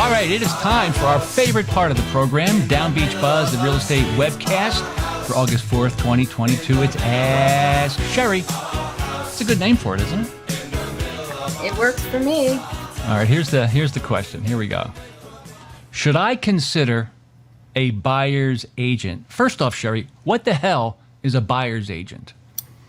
All right, it is time for our favorite part of the program, Down Beach Buzz, the real estate webcast for August 4th, 2022. It's Ask Sherry. It's a good name for it, isn't it? It works for me. All right, here's the question. Here we go. Should I consider a buyer's agent? First off, Sherry, what the hell is a buyer's agent?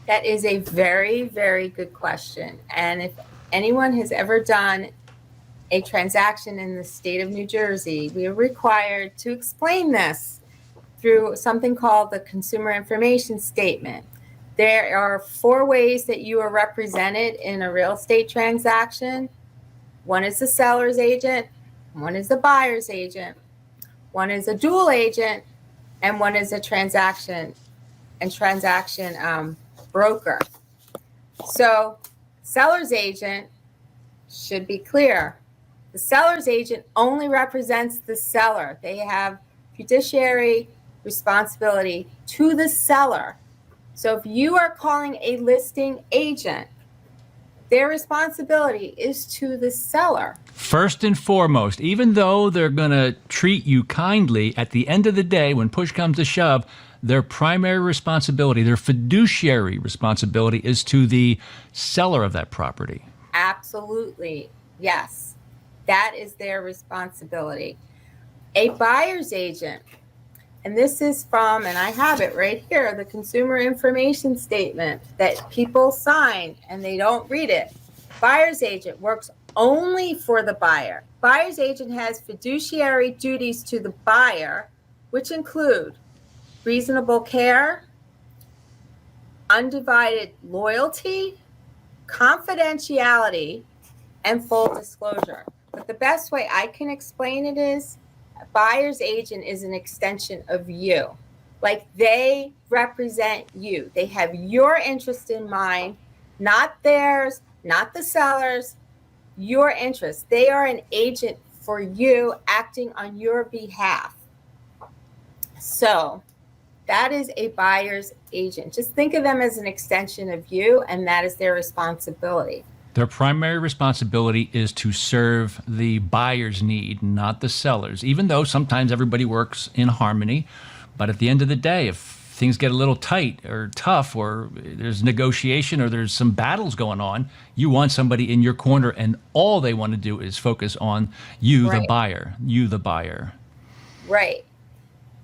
That is a very, very good question. And if anyone has ever done a transaction in the state of New Jersey, we are required to explain this through something called the Consumer Information Statement. There are 4 ways that you are represented in a real estate transaction. One is the seller's agent, one is the buyer's agent, one is a dual agent, and one is a transaction broker. So seller's agent should be clear. The seller's agent only represents the seller. They have fiduciary responsibility to the seller. So if you are calling a listing agent, their responsibility is to the seller. First and foremost, even though they're going to treat you kindly, at the end of the day, when push comes to shove, their primary responsibility, their fiduciary responsibility is to the seller of that property. Absolutely. Yes. That is their responsibility. A buyer's agent, and this is from, and I have it right here, the Consumer Information Statement that people sign and they don't read it. Buyer's agent works only for the buyer. Buyer's agent has fiduciary duties to the buyer, which include reasonable care, undivided loyalty, confidentiality, and full disclosure. But the best way I can explain it is a buyer's agent is an extension of you. Like, they represent you. They have your interest in mind, not theirs, not the seller's, your interest. They are an agent for you, acting on your behalf. So that is a buyer's agent. Just think of them as an extension of you, and that is their responsibility. Their primary responsibility is to serve the buyer's need, not the seller's, even though sometimes everybody works in harmony. But at the end of the day, if things get a little tight or tough, or there's negotiation, or there's some battles going on, you want somebody in your corner, and all they want to do is focus on you, Right. the buyer. Right.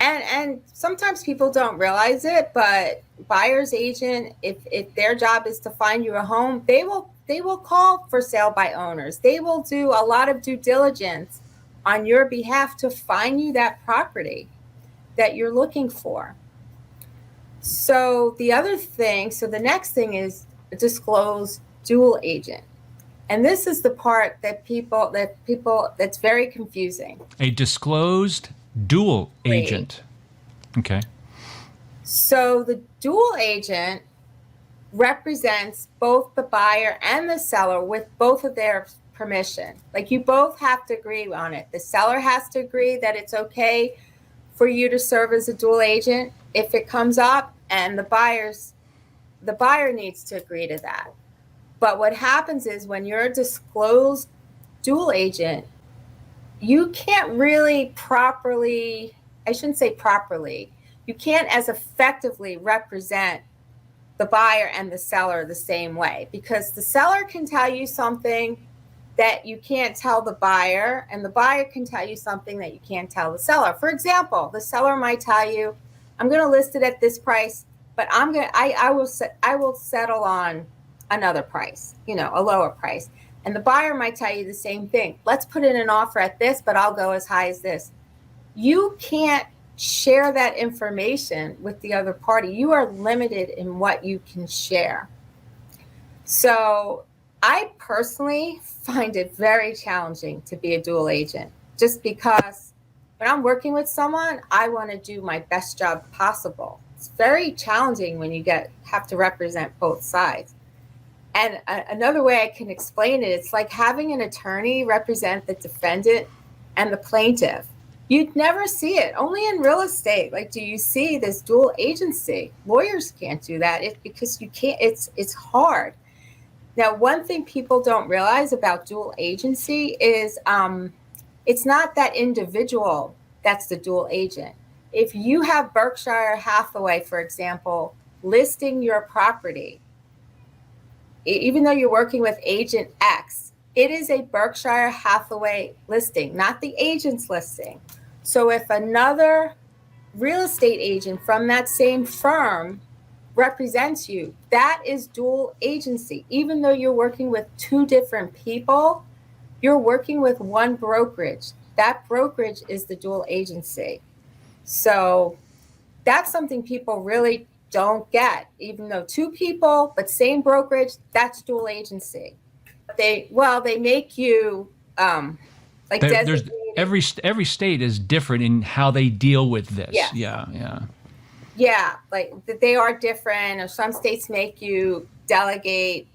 And sometimes people don't realize it, but buyer's agent, if their job is to find you a home, they will call for sale by owners. They will do a lot of due diligence on your behalf to find you that property that you're looking for. So the next thing is disclose dual agent. And this is the part that's very confusing. A disclosed dual agent. Okay. So the dual agent represents both the buyer and the seller with both of their permission. Like, you both have to agree on it. The seller has to agree that it's okay for you to serve as a dual agent if it comes up, and the buyer needs to agree to that. But what happens is, when you're a disclosed dual agent, you can't really properly, I shouldn't say properly, you can't as effectively represent the buyer and the seller the same way, because the seller can tell you something that you can't tell the buyer, and the buyer can tell you something that you can't tell the seller. For example, the seller might tell you, I'm going to list it at this price, but I will settle on another price, a lower price. And the buyer might tell you the same thing. Let's put in an offer at this, but I'll go as high as this. You can't share that information with the other party. You are limited in what you can share. So I personally find it very challenging to be a dual agent, just because when I'm working with someone, I want to do my best job possible. It's very challenging when you have to represent both sides. And another way I can explain it, it's like having an attorney represent the defendant and the plaintiff. You'd never see it. Only in real estate, do you see this dual agency. Lawyers can't do that because you can't. It's hard. Now, one thing people don't realize about dual agency is It's not that individual that's the dual agent. If you have Berkshire Hathaway, for example, listing your property, even though you're working with agent X, it is a Berkshire Hathaway listing, not the agent's listing. So if another real estate agent from that same firm represents you, that is dual agency. Even though you're working with two different people, you're working with one brokerage. That brokerage is the dual agency. So that's something people really don't get. Even though two people, but same brokerage, that's dual agency. They make you like There's designated. every state is different in how they deal with this. Yes. Yeah. Yeah, like they are different, or some states make you delegate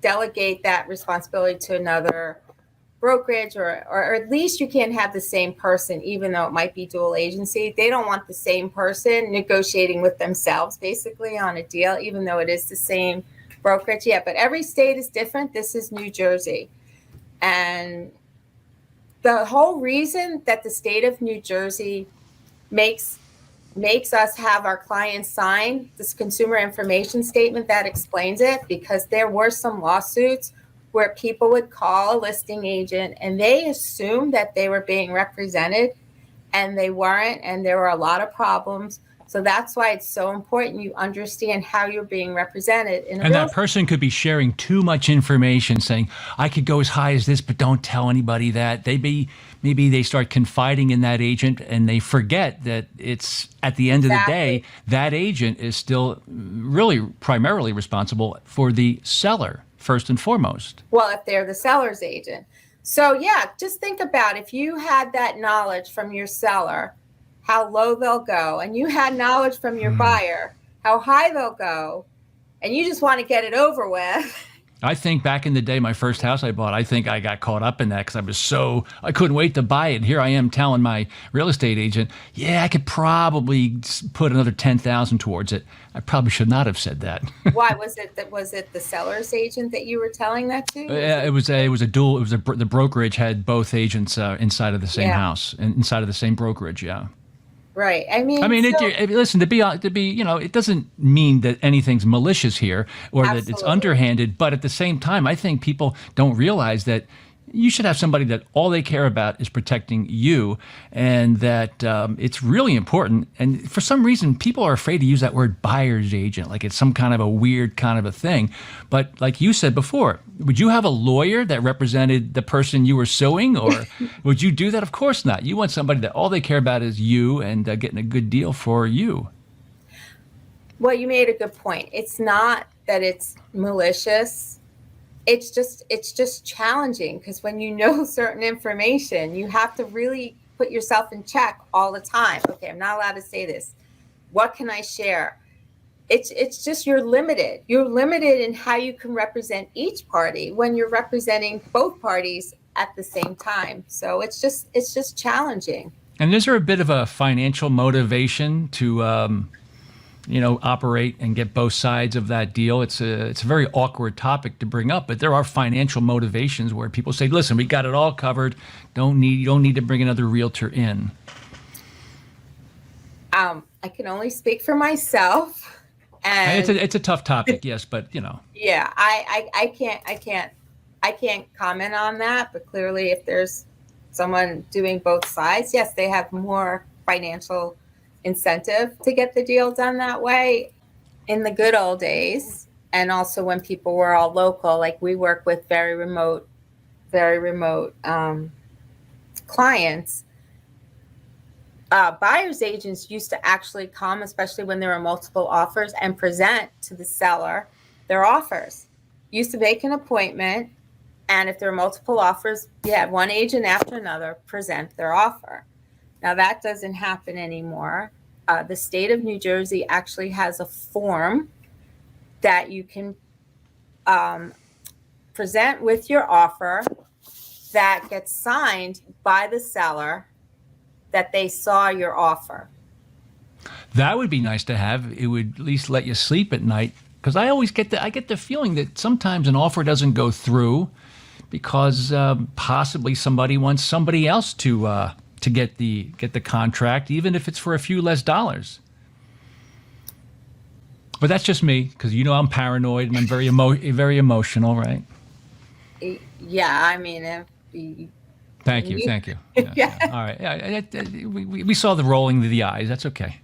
that responsibility to another brokerage, or at least you can't have the same person, even though it might be dual agency. They don't want the same person negotiating with themselves basically on a deal, even though it is the same brokerage. Yeah, but every state is different. This is New Jersey. And the whole reason that the state of New Jersey makes us have our clients sign this consumer information statement that explains it, because there were some lawsuits where people would call a listing agent and they assumed that they were being represented, and they weren't, and there were a lot of problems. So that's why it's so important you understand how you're being represented. And that person could be sharing too much information, saying, I could go as high as this, but don't tell anybody that. Maybe they start confiding in that agent, and they forget that it's, at the end of the day, that agent is still really primarily responsible for the seller, first and foremost. Well, if they're the seller's agent. So yeah, just think about if you had that knowledge from your seller, how low they'll go, and you had knowledge from your buyer, how high they'll go, and you just want to get it over with. I think back in the day, my first house I bought, I think I got caught up in that because I couldn't wait to buy it. And here I am telling my real estate agent, yeah, I could probably put another $10,000 towards it. I probably should not have said that. Why was it the seller's agent that you were telling that to? It was a dual. The brokerage had both agents inside of the same house and inside of the same brokerage. Yeah. Right. Listen, to be, it doesn't mean that anything's malicious here or that it's underhanded. But at the same time, I think people don't realize that you should have somebody that all they care about is protecting you, and that it's really important. And for some reason, people are afraid to use that word buyer's agent, like it's some kind of a weird kind of a thing. But like you said before, would you have a lawyer that represented the person you were suing, or would you do that? Of course not. You want somebody that all they care about is you and getting a good deal for you. Well, you made a good point. It's not that it's malicious. It's just challenging, because when you know certain information, you have to really put yourself in check all the time. Okay, I'm not allowed to say this. What can I share? It's just you're limited. You're limited in how you can represent each party when you're representing both parties at the same time. So it's just challenging. And is there a bit of a financial motivation to operate and get both sides of that deal? It's a very awkward topic to bring up, but there are financial motivations where people say, listen, we got it all covered. You don't need to bring another realtor in. I can only speak for myself. And it's a tough topic, yes, but Yeah, I can't comment on that, but clearly if there's someone doing both sides, yes, they have more financial incentive to get the deal done that way. In the good old days, and also when people were all local, like we work with very remote clients, buyer's agents used to actually come, especially when there were multiple offers, and present to the seller their offers. Used to make an appointment, and if there were multiple offers, you had one agent after another present their offer. Now that doesn't happen anymore. The state of New Jersey actually has a form that you can present with your offer that gets signed by the seller that they saw your offer. That would be nice to have. It would at least let you sleep at night, because I always get the feeling that sometimes an offer doesn't go through because possibly somebody wants somebody else to get the contract, even if it's for a few less dollars. But that's just me, because I'm paranoid and I'm very emotional, right? Yeah, I mean, if Thank you. Yeah. All right. We saw the rolling of the eyes. That's okay.